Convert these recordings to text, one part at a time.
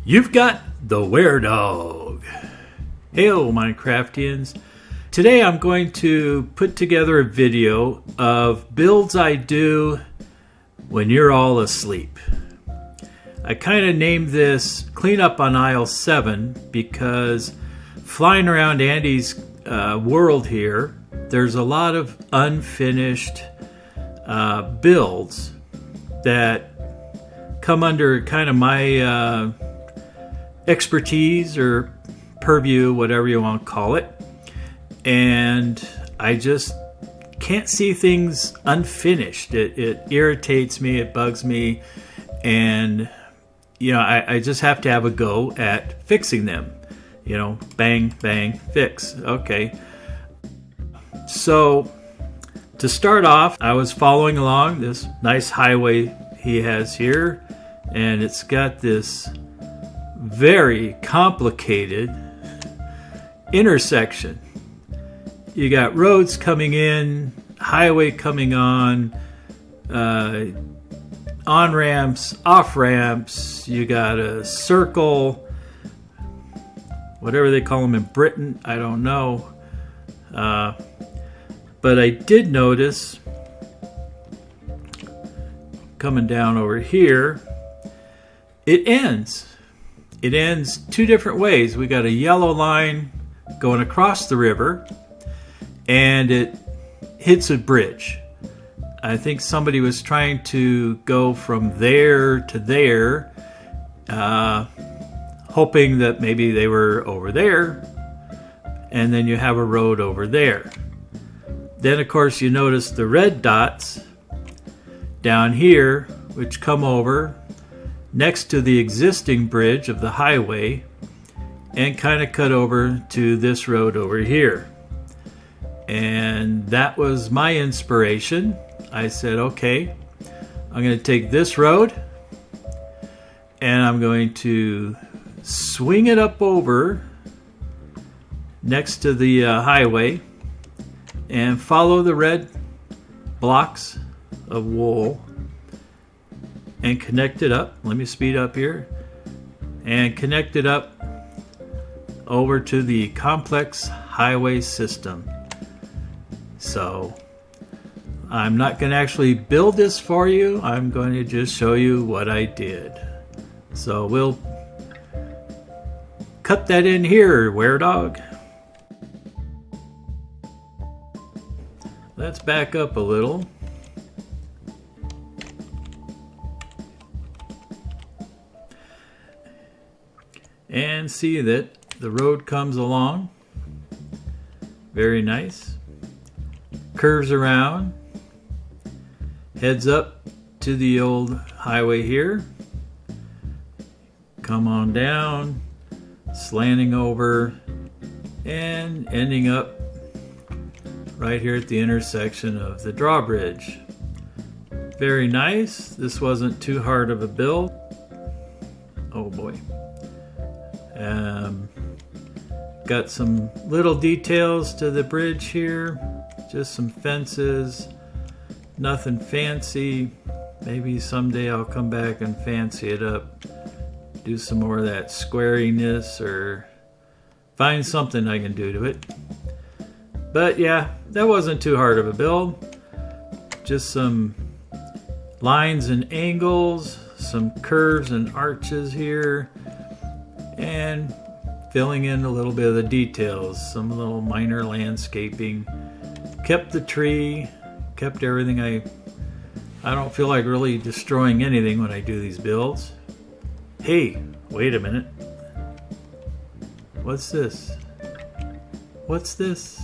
You've got the WAREDOG. Hail, Minecraftians. Today I'm going to put together a video of builds I do when you're all asleep. I kind of named this Cleanup on Aisle 7 because flying around Andy's world here, there's a lot of unfinished builds that come under kind of my expertise or purview, whatever you want to call it. And I just can't see things unfinished. It irritates me, it bugs me, and you know, I just have to have a go at fixing them. You know, bang, bang, fix. Okay. So to start off, I was following along this nice highway he has here, and it's got this very complicated intersection. You got roads coming in, highway coming on ramps, off ramps. You got a circle, whatever they call them in Britain, I don't know. But I did notice coming down over here, it ends two different ways. We got a yellow line going across the river, and it hits a bridge. I think somebody was trying to go from there to there, hoping that maybe they were over there, and then you have a road over there. Then of course you notice the red dots down here, which come over next to the existing bridge of the highway and kind of cut over to this road over here. And that was my inspiration. I said, okay, I'm going to take this road and I'm going to swing it up over next to the highway and follow the red blocks of wool and connect it up. Let me speed up here and connect it up over to the complex highway system. So I'm not going to actually build this for you. I'm going to just show you what I did. So we'll cut that in here, WAREDOG. Let's back up a little. And see that the road comes along. Very nice. Curves around. Heads up to the old highway here. Come on down. Slanting over. And ending up right here at the intersection of the drawbridge. Very nice. This wasn't too hard of a build. Oh boy. Got some little details to the bridge here. Just some fences. Nothing fancy. Maybe someday I'll come back and fancy it up. Do some more of that squariness or find something I can do to it. But yeah, that wasn't too hard of a build. Just some lines and angles, some curves and arches here, and filling in a little bit of the details, some little minor landscaping. Kept the tree, kept everything. I don't feel like really destroying anything when I do these builds. Hey, wait a minute. What's this? What's this?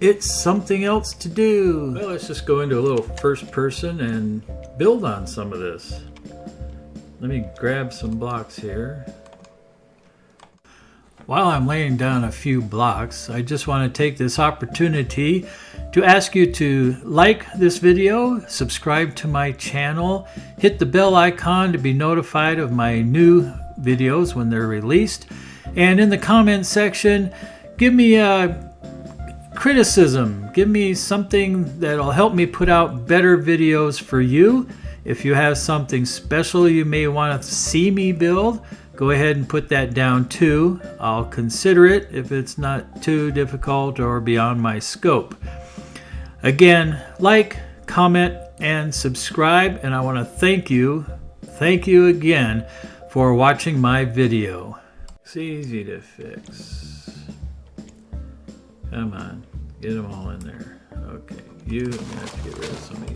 It's something else to do. Well, let's just go into a little first person and build on some of this. Let me grab some blocks here. While I'm laying down a few blocks, I just want to take this opportunity to ask you to like this video, subscribe to my channel, hit the bell icon to be notified of my new videos when they're released, and in the comment section, give me criticism. Give me something that'll help me put out better videos for you. If you have something special you may want to see me build, go ahead and put that down too. I'll consider it if it's not too difficult or beyond my scope. Again, like, comment, and subscribe, and I want to thank you again for watching my video. It's easy to fix. Come on, get them all in there. Okay, I'm gonna have to get rid of some of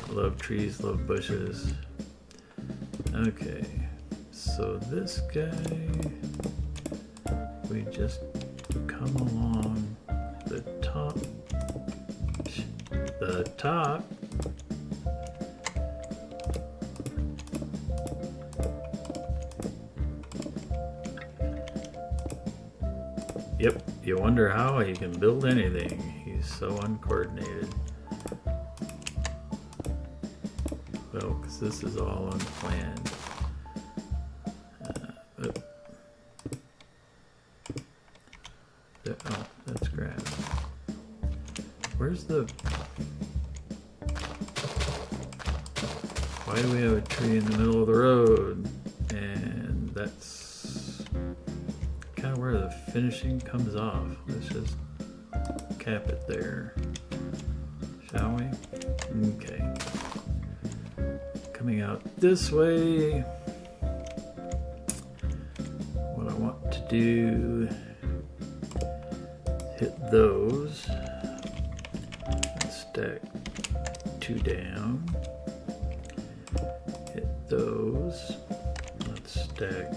you. Love trees, love bushes. Okay, so this guy, we just come along the top. Yep, you wonder how he can build anything. He's so uncoordinated. Well, because this is all unplanned. Oh, that's grass. Where's the... Why do we have a tree in the middle of the road? And that's kind of where the finishing comes off. Let's just cap it there. Shall we? Okay. Coming out this way. What I want to do, hit those. Stack 2 down. Hit those. Let's stack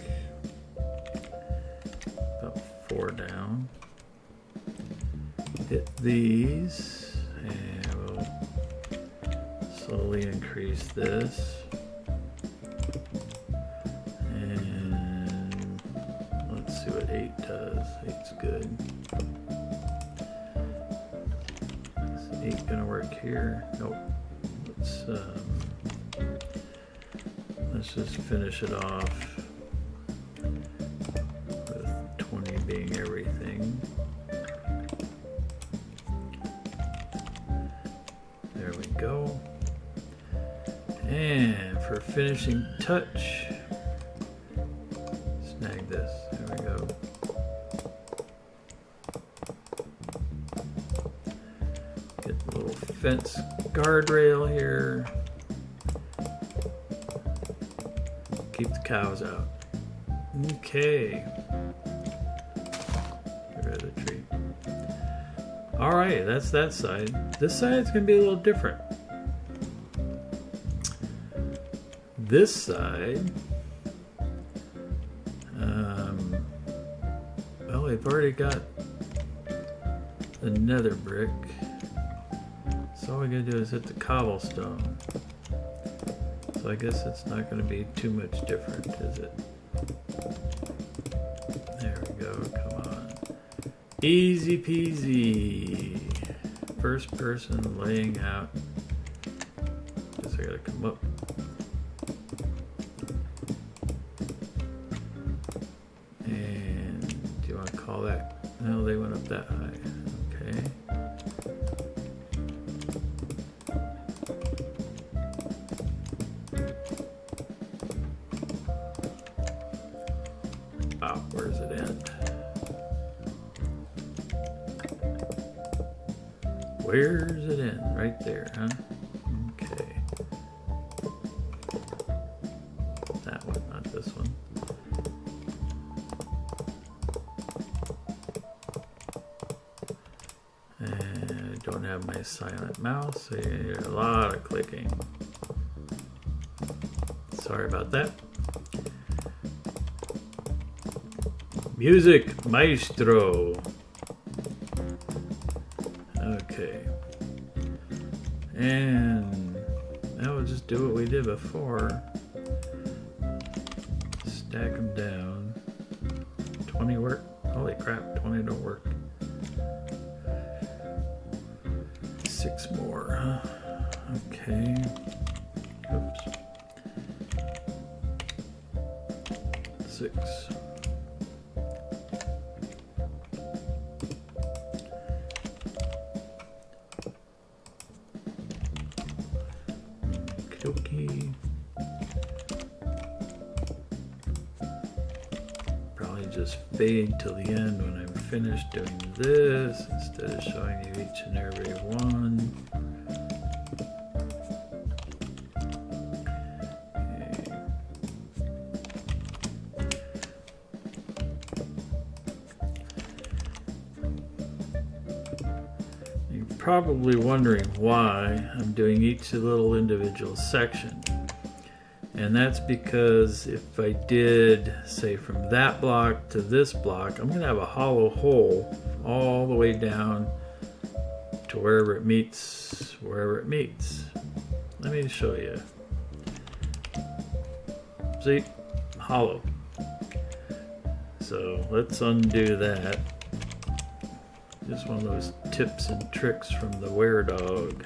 about 4 down. Hit these, and we'll slowly increase this. And let's see what 8 does. 8's good. 8 gonna work here. Nope. Let's just finish it off with 20 being everything. There we go. And for finishing touch, snag this. There we go. Get the little fence guardrail here. Keep the cows out. Okay. Get rid of the tree. Alright, that's that side. This side's gonna be a little different. This side, well, we've already got the nether brick. So all we gotta do is hit the cobblestone. So I guess it's not gonna be too much different, is it? There we go, come on. Easy peasy. First person laying out. Guess I gotta come up. And do you want to call that? No, they went up that high. Okay. Oh, where does it end? Where's it end? Right there, huh? Okay. That one, not this one. And I don't have my silent mouse, so you hear a lot of clicking. Sorry about that. Music Maestro. Okay. And now we'll just do what we did before. Stack them down. 20 work? Holy crap, 20 don't work. 6 more, huh? Okay. Oops. 6. dokie. Probably just fade till the end when I'm finished doing this instead of showing you each and every one. Probably wondering why I'm doing each little individual section, and that's because if I did, say, from that block to this block, I'm gonna have a hollow hole all the way down to wherever it meets. Let me show you. See, hollow. So let's undo that. Just one of those tips and tricks from the WAREDOG.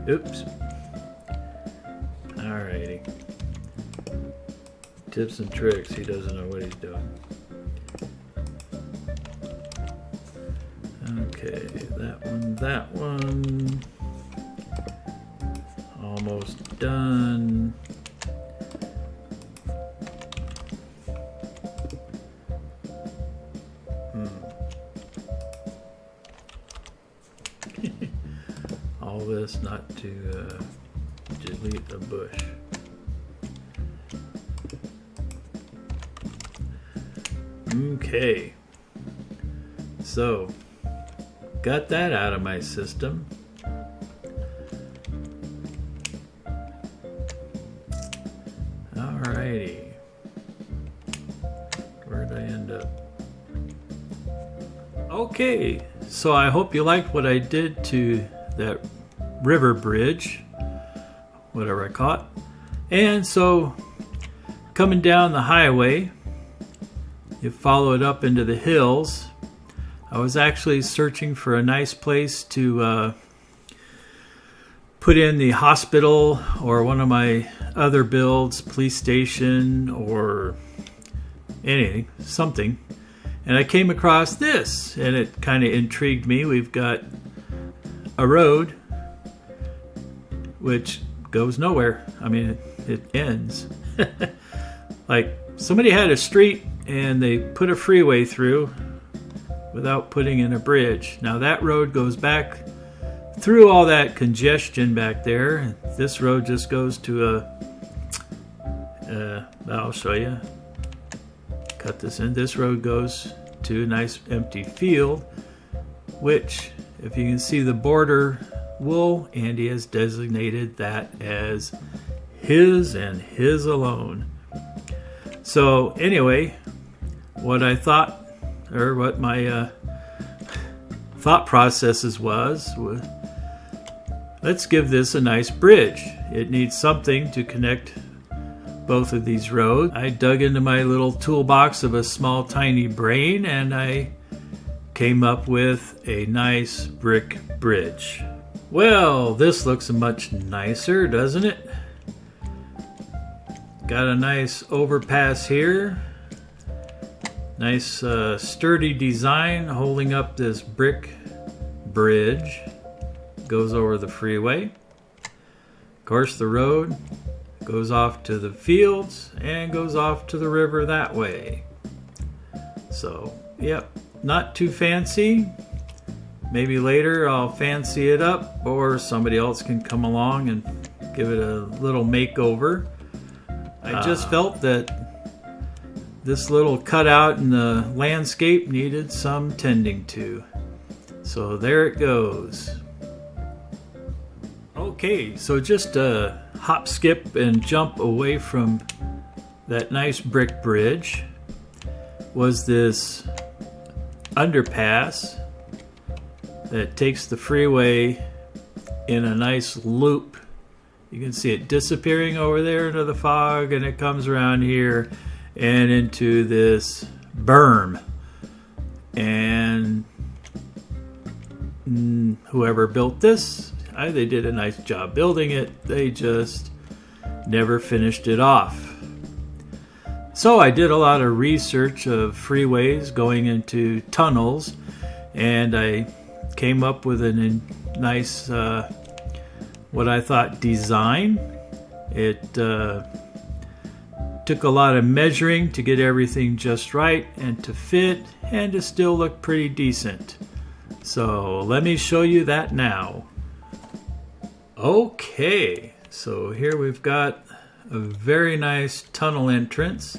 Oops. Alrighty. Tips and tricks, he doesn't know what he's doing. Okay, that one. Almost done. All this not to delete the bush. Okay, so got that out of my system. Alrighty, where'd I end up? Okay, so I hope you liked what I did to that river bridge, whatever I caught. And so coming down the highway, you follow it up into the hills. I was actually searching for a nice place to put in the hospital or one of my other builds, police station or anything, something. And I came across this and it kind of intrigued me. We've got a road which goes nowhere. I mean, it ends. Like somebody had a street and they put a freeway through without putting in a bridge. Now that road goes back through all that congestion back there. This road just goes to I'll show you. Cut this in. This road goes to a nice empty field, which, if you can see the border wool, Andy has designated that as his and his alone. So anyway, what I thought, or what my thought processes was, let's give this a nice bridge. It needs something to connect both of these roads. I dug into my little toolbox of a small tiny brain and I came up with a nice brick bridge. Well, this looks much nicer, doesn't it? Got a nice overpass here. Nice sturdy design holding up this brick bridge. Goes over the freeway. Of course, the road goes off to the fields and goes off to the river that way. So, yep, not too fancy. Maybe later I'll fancy it up, or somebody else can come along and give it a little makeover. I just felt that this little cutout in the landscape needed some tending to. So there it goes. Okay, so just hop, skip, and jump away from that nice brick bridge was this underpass that takes the freeway in a nice loop. You can see it disappearing over there into the fog, and it comes around here and into this berm. And whoever built this, they did a nice job building it. They just never finished it off. So I did a lot of research of freeways going into tunnels, and I came up with a nice what I thought design. It took a lot of measuring to get everything just right and to fit and to still look pretty decent. So let me show you that now. Okay, so here we've got a very nice tunnel entrance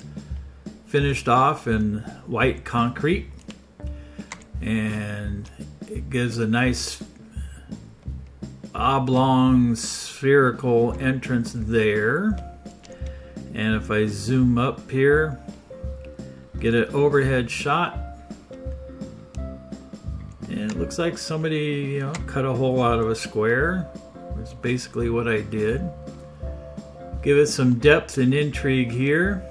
finished off in white concrete, and it gives a nice oblong spherical entrance there. And if I zoom up here, get an overhead shot, and it looks like somebody, cut a hole out of a square. That's basically what I did. Give it some depth and intrigue here.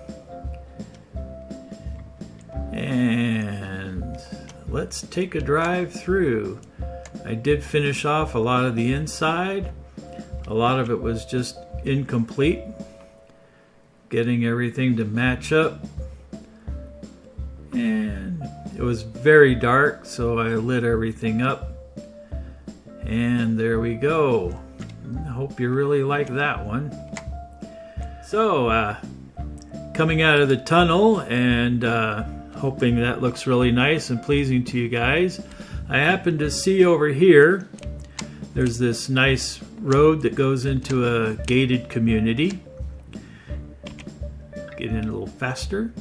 And let's take a drive through. I did finish off a lot of the inside. A lot of it was just incomplete, getting everything to match up. And it was very dark, so I lit everything up. And there we go. I hope you really like that one. So, coming out of the tunnel and hoping that looks really nice and pleasing to you guys, I happened to see over here, there's this nice road that goes into a gated community. Get in a little faster.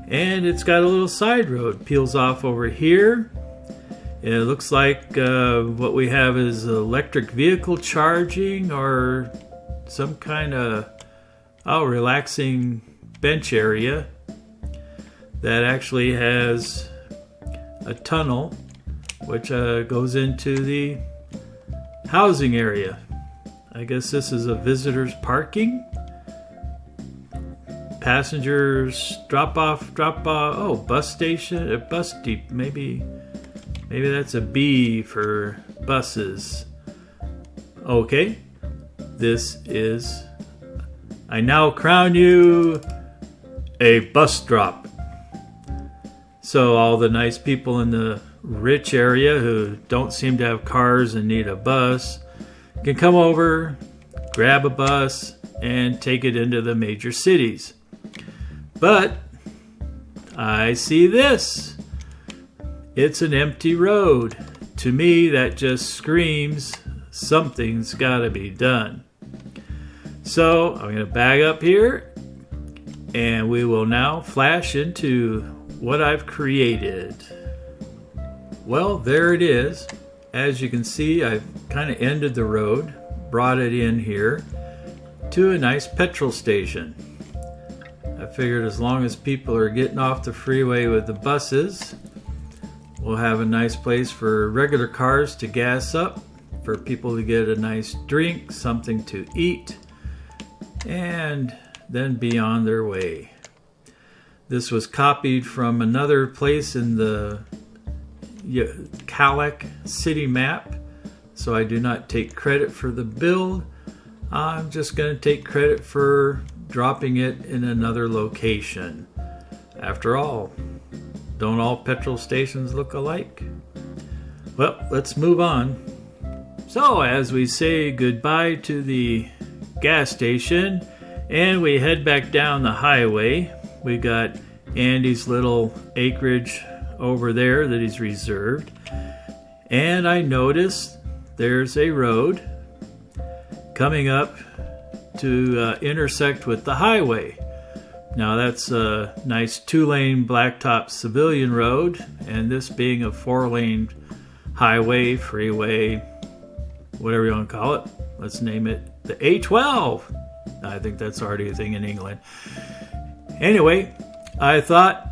And it's got a little side road, peels off over here. It looks like what we have is electric vehicle charging or some kind of relaxing bench area that actually has a tunnel which goes into the housing area. I guess this is a visitors parking. Passengers drop off. Oh, bus station, a bus depot. Maybe that's a B for buses. Okay, this is, I now crown you a bus drop. So all the nice people in the rich area who don't seem to have cars and need a bus can come over, grab a bus, and take it into the major cities. But I see this. It's an empty road. To me, that just screams something's got to be done. So I'm going to back up here, and we will now flash into what I've created. Well, there it is. As you can see, I've kind of ended the road, brought it in here to a nice petrol station. I figured as long as people are getting off the freeway with the buses, we'll have a nice place for regular cars to gas up, for people to get a nice drink, something to eat, and then be on their way. This was copied from another place in the Kalak City map, so I do not take credit for the build. I'm just going to take credit for dropping it in another location. After all, don't all petrol stations look alike? Well, let's move on. So as we say goodbye to the gas station and we head back down the highway, we got Andy's little acreage over there that he's reserved, and I noticed there's a road coming up to intersect with the highway. Now that's a nice 2-lane blacktop civilian road, and this being a 4-lane highway, freeway, whatever you want to call it, let's name it the A12. I think that's already a thing in England. Anyway, I thought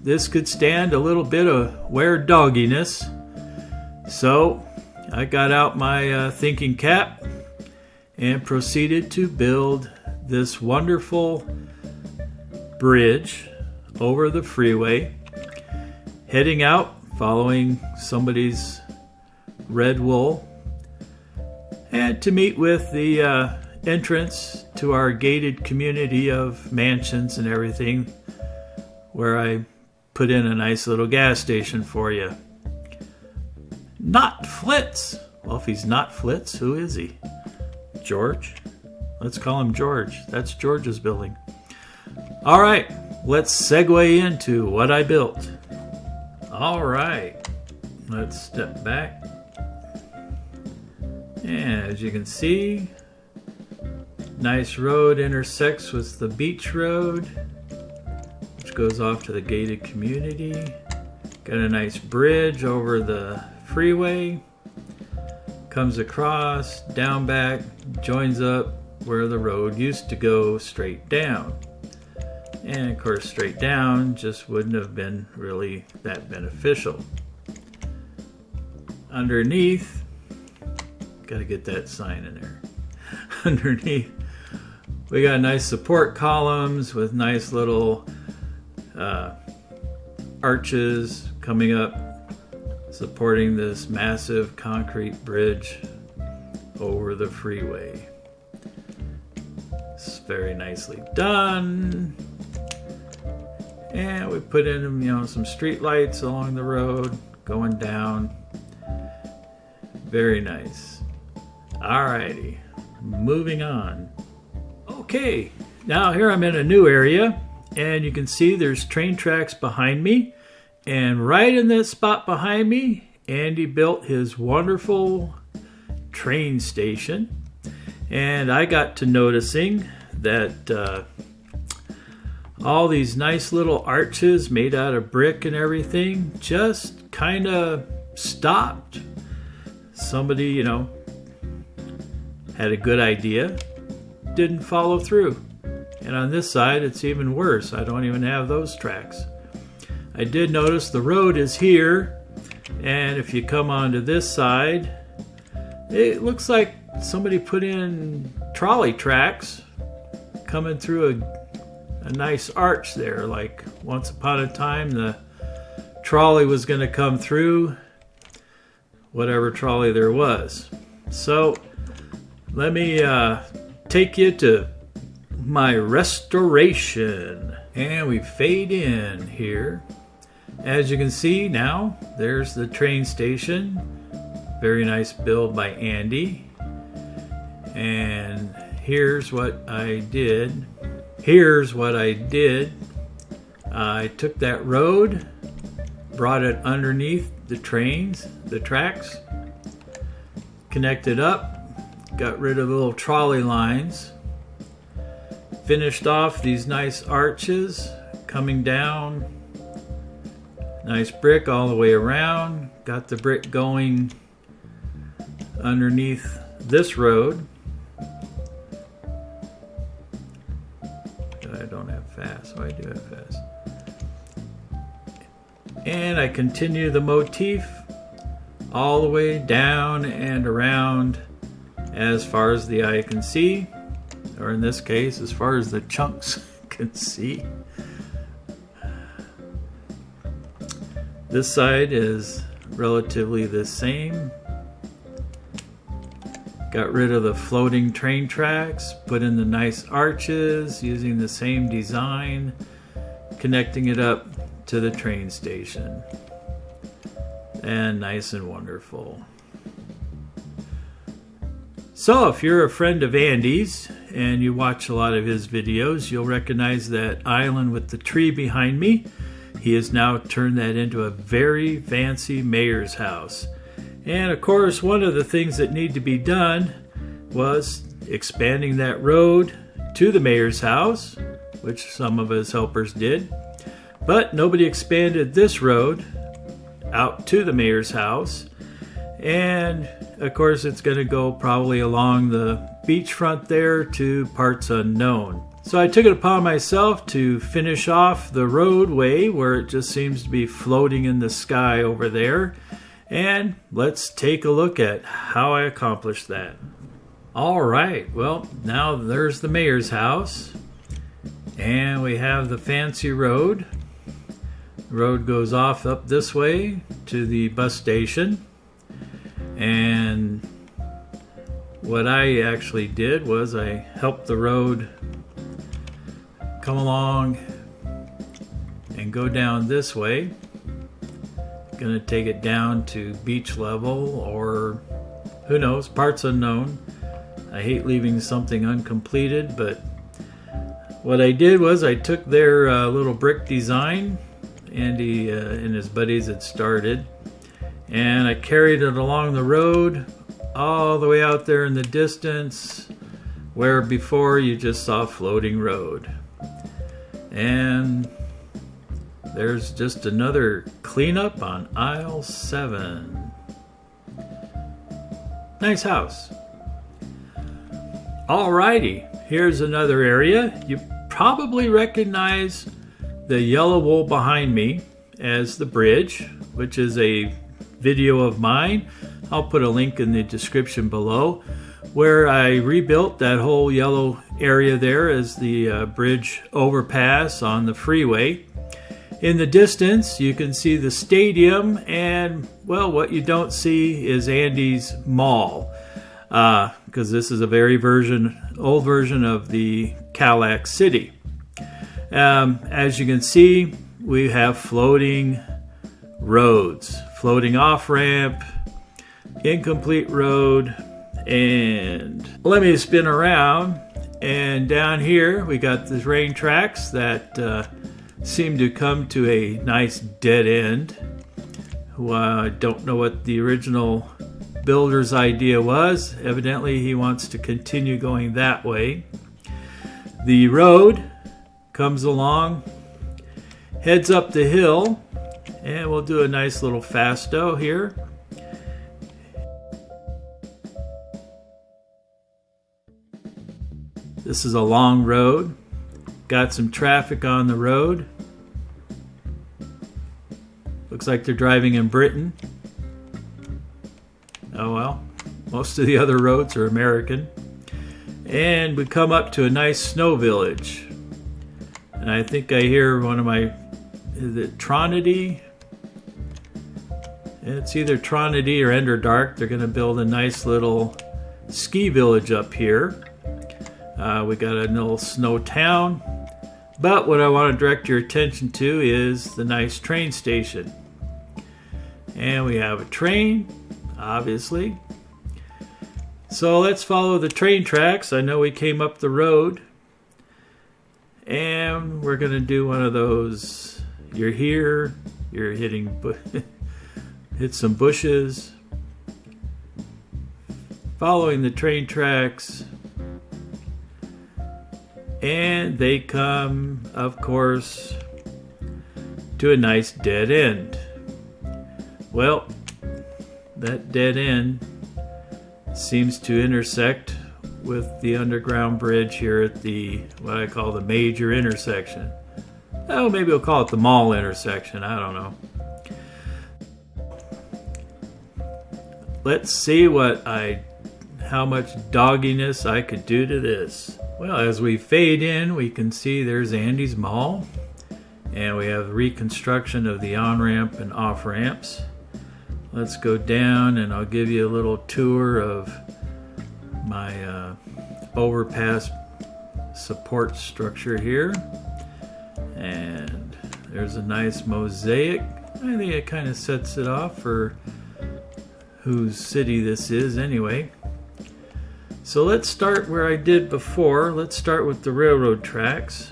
this could stand a little bit of WAREDOGginess, so I got out my thinking cap and proceeded to build this wonderful bridge over the freeway, heading out, following somebody's red wool, and to meet with the entrance to our gated community of mansions and everything, where I put in a nice little gas station for you. Not Flitz. Well, if he's not Flitz, who is he? George? Let's call him George. That's George's building. All right, let's segue into what I built. All right, let's step back. And as you can see, nice road intersects with the beach road, which goes off to the gated community. Got a nice bridge over the freeway. Comes across, down back, joins up where the road used to go straight down. And of course, straight down just wouldn't have been really that beneficial. Underneath, gotta get that sign in there. Underneath, we got nice support columns with nice little arches coming up, supporting this massive concrete bridge over the freeway. It's very nicely done. And we put in, some street lights along the road going down. Very nice. Alrighty, moving on. Okay, now here I'm in a new area, and you can see there's train tracks behind me. And right in that spot behind me, Andy built his wonderful train station. And I got to noticing that all these nice little arches made out of brick and everything just kind of stopped. Somebody, had a good idea, didn't follow through. And on this side, it's even worse. I don't even have those tracks. I did notice the road is here, and if you come onto this side, it looks like somebody put in trolley tracks coming through a nice arch there. Like once upon a time, the trolley was going to come through, whatever trolley there was. So let me take you to my restoration. And we fade in here. As you can see now, there's the train station. Very nice build by Andy. And here's what I did. I took that road, brought it underneath the tracks, connected up, got rid of the little trolley lines, finished off these nice arches coming down, nice brick all the way around, got the brick going underneath this road. I don't have fast, so I do have fast. And I continue the motif all the way down and around as far as the eye can see, or in this case, as far as the chunks can see. This side is relatively the same. Got rid of the floating train tracks, put in the nice arches using the same design, connecting it up to the train station. And nice and wonderful. So if you're a friend of Andy's and you watch a lot of his videos, you'll recognize that island with the tree behind me. He has now turned that into a very fancy mayor's house. And of course, one of the things that need to be done was expanding that road to the mayor's house, which some of his helpers did. But nobody expanded this road out to the mayor's house. And of course, it's going to go probably along the beachfront there to parts unknown. So I took it upon myself to finish off the roadway where it just seems to be floating in the sky over there. And let's take a look at how I accomplished that. All right, well, now there's the mayor's house. And we have the fancy road. The road goes off up this way to the bus station. And what I actually did was I helped the road come along and go down this way. Gonna take it down to beach level, or who knows, parts unknown. I hate leaving something uncompleted, but what I did was I took their little brick design Andy and his buddies had started, and I carried it along the road all the way out there in the distance, where before you just saw floating road. And there's just another cleanup on aisle 7. Nice house. Alrighty, here's another area. You probably recognize the yellow wool behind me as the bridge, which is a video of mine. I'll put a link in the description below, where I rebuilt that whole yellow area there as the bridge overpass on the freeway. In the distance you can see the stadium, and well, what you don't see is Andy's mall, because this is a very old version of the Kalak City. As you can see, we have floating roads, floating off-ramp, incomplete road, and let me spin around, and down here we got the train tracks that seem to come to a nice dead end. I don't know what the original builder's idea was. Evidently he wants to continue going that way. The road comes along, heads up the hill, and we'll do a nice little fasto here. This is a long road, got some traffic on the road. Looks like they're driving in Britain. Oh well, most of the other roads are American. And we come up to a nice snow village. And I think I hear one of my, is it Tronity? It's either Tronity or Enderdark. They're going to build a nice little ski village up here. We got a little snow town. But what I want to direct your attention to is the nice train station. And we have a train, obviously. So let's follow the train tracks. I know we came up the road. And we're going to do one of those, you're here, you're hitting, hit some bushes, following the train tracks, and they come, of course, to a nice dead end. Well, that dead end seems to intersect with the underground bridge here at the, what I call the major intersection. Oh, maybe we'll call it the mall intersection, I don't know. Let's see how much dogginess I could do to this. Well, as we fade in, we can see there's Andy's mall, and we have reconstruction of the on-ramp and off-ramps. Let's go down and I'll give you a little tour of my overpass support structure here. And there's a nice mosaic. I think it kind of sets it off for whose city this is anyway. So let's start where I did before. Let's start with the railroad tracks.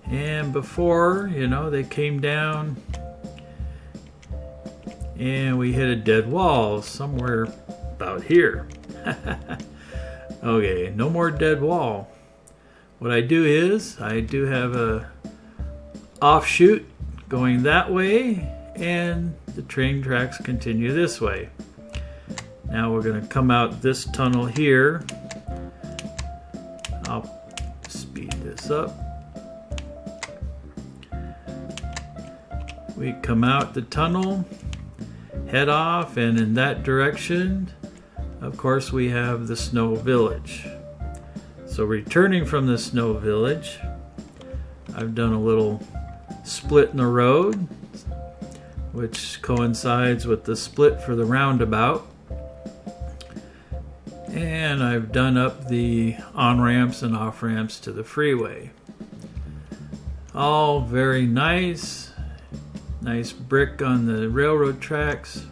And before, you know, they came down and we hit a dead wall somewhere about here. Okay, no more dead wall. What I do is I do have a offshoot going that way, and the train tracks continue this way. Now we're going to come out this tunnel here. I'll speed this up. We come out the tunnel, head off, and in that direction, of course, we have the snow village. So returning from the snow village, I've done a little split in the road, which coincides with the split for the roundabout. And I've done up the on-ramps and off-ramps to the freeway. All very nice. Nice brick on the railroad tracks.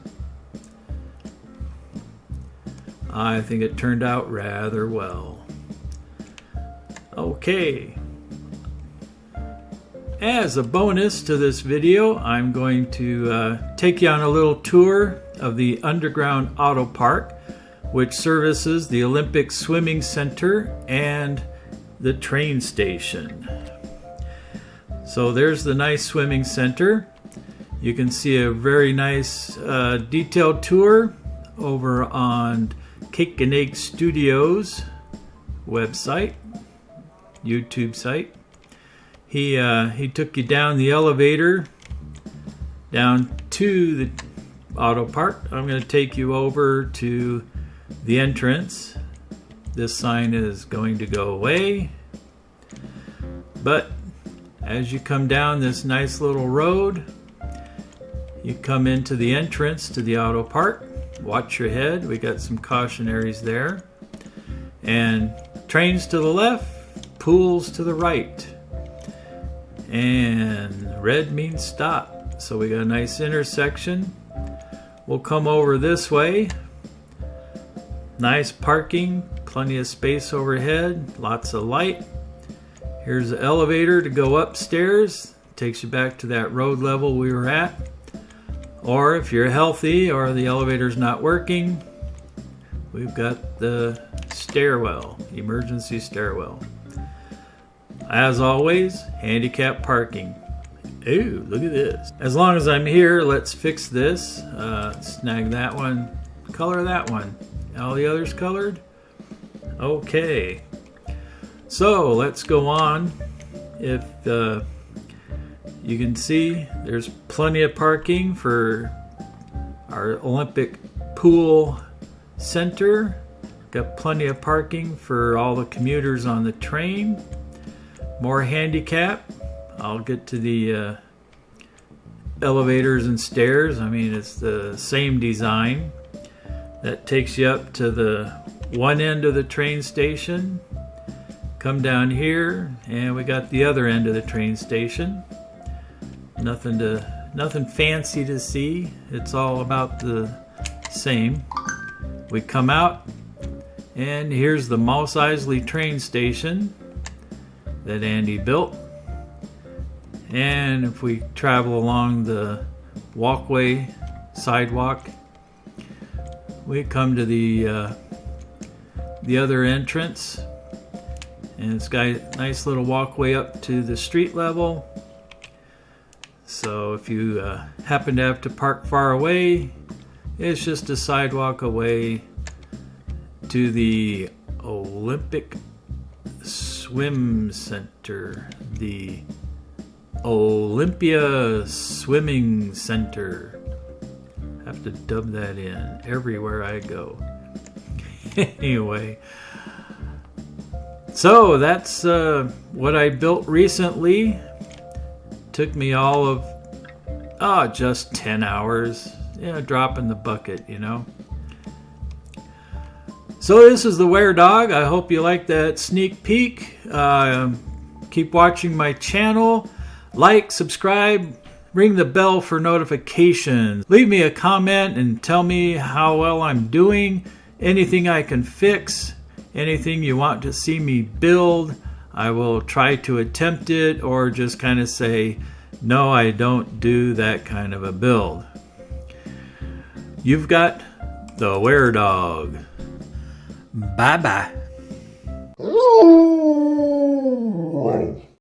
I think it turned out rather well. Okay. As a bonus to this video, I'm going to take you on a little tour of the underground auto park, which services the Olympic Swimming Center and the train station. So there's the nice swimming center. You can see a very nice detailed tour over on Cake and Egg Studios website, YouTube site. He took you down the elevator down to the auto park. I'm going to take you over to the entrance. This sign is going to go away, but as you come down this nice little road, you come into the entrance to the auto park. Watch your head, we got some cautionaries there. And trains to the left, pools to the right. And red means stop. So we got a nice intersection. We'll come over this way. Nice parking, plenty of space overhead, lots of light. Here's the elevator to go upstairs. Takes you back to that road level we were at. Or if you're healthy or the elevator's not working, we've got the stairwell, emergency stairwell. As always, handicap parking. Ooh, look at this. As long as I'm here, let's fix this. Snag that one, color that one. All the others colored? Okay. So let's go on. If you can see, there's plenty of parking for our Olympic Pool Center. Got plenty of parking for all the commuters on the train. More handicap. I'll get to the elevators and stairs. I mean, it's the same design. That takes you up to the one end of the train station. Come down here, and we got the other end of the train station. Nothing fancy to see. It's all about the same. We come out, and here's the Mos Eisley train station that Andy built. And if we travel along the walkway, sidewalk, we come to the other entrance, and it's got a nice little walkway up to the street level. So if you happen to have to park far away, it's just a sidewalk away to the Olympic Swim Center, the Olympia Swimming Center. Have to dub that in everywhere I go. Anyway, so that's what I built recently. Took me all of just 10 hours. Yeah, drop in the bucket, you know. So this is the WAREDOG. I hope you like that sneak peek. Keep watching my channel. Like, subscribe, ring the bell for notifications. Leave me a comment and tell me how well I'm doing. Anything I can fix. Anything you want to see me build. I will try to attempt it, or just kind of say, no, I don't do that kind of a build. You've got the WAREDOG. Bye-bye.